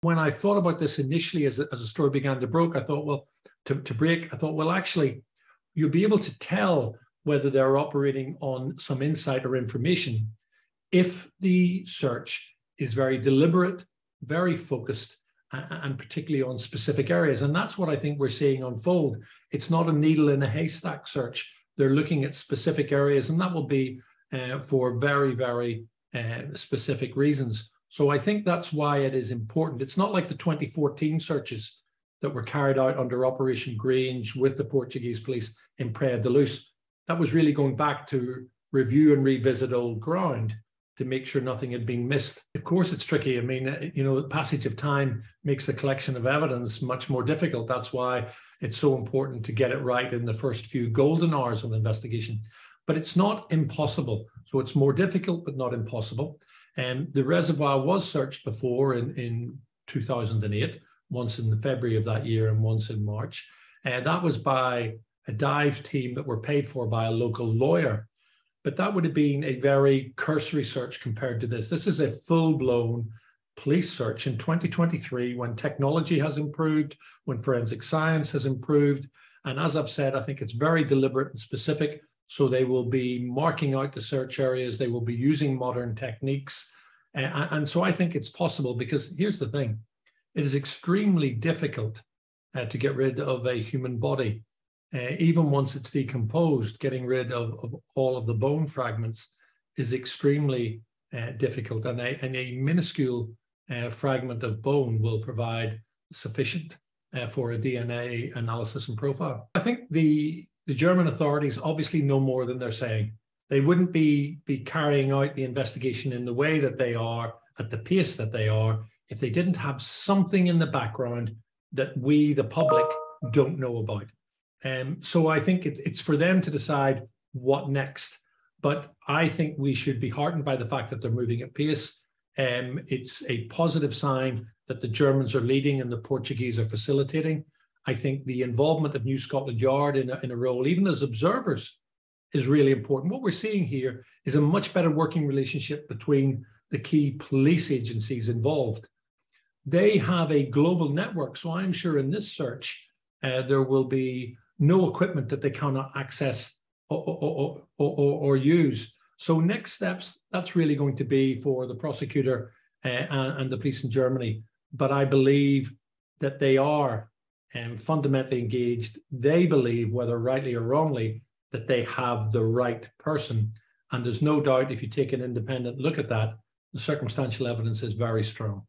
When I thought about this initially as a story began to break, I thought, well, actually, you'll be able to tell whether they're operating on some insight or information if the search is very deliberate, very focused, and particularly on specific areas. And that's what I think we're seeing unfold. It's not a needle in a haystack search. They're looking at specific areas, and that will be for very, very specific reasons. So I think that's why it is important. It's not like the 2014 searches that were carried out under Operation Grange with the Portuguese police in Praia da Luz. That was really going back to review and revisit old ground to make sure nothing had been missed. Of course, it's tricky. I mean, the passage of time makes the collection of evidence much more difficult. That's why it's so important to get it right in the first few golden hours of the investigation. But it's not impossible. So it's more difficult, but not impossible. And the reservoir was searched before in 2008, once in February of that year and once in March. And that was by a dive team that were paid for by a local lawyer. But that would have been a very cursory search compared to this. This is a full-blown police search in 2023 when technology has improved, when forensic science has improved. And as I've said, I think it's very deliberate and specific. So they will be marking out the search areas. They will be using modern techniques. And so I think it's possible because here's the thing. It is extremely difficult to get rid of a human body. Even once it's decomposed, getting rid of all of the bone fragments is extremely difficult. And a minuscule fragment of bone will provide sufficient for a DNA analysis and profile. I think the German authorities obviously know more than they're saying. They wouldn't be carrying out the investigation in the way that they are, at the pace that they are, if they didn't have something in the background that we, the public, don't know about. So I think it's for them to decide what next. But I think we should be heartened by the fact that they're moving at pace. It's a positive sign that the Germans are leading and the Portuguese are facilitating. I think the involvement of New Scotland Yard in a role, even as observers, is really important. What we're seeing here is a much better working relationship between the key police agencies involved. They have a global network, so I'm sure in this search, there will be no equipment that they cannot access or use. So next steps, that's really going to be for the prosecutor and the police in Germany. But I believe that they are fundamentally engaged. They believe, whether rightly or wrongly, that they have the right person. And there's no doubt, if you take an independent look at that, the circumstantial evidence is very strong.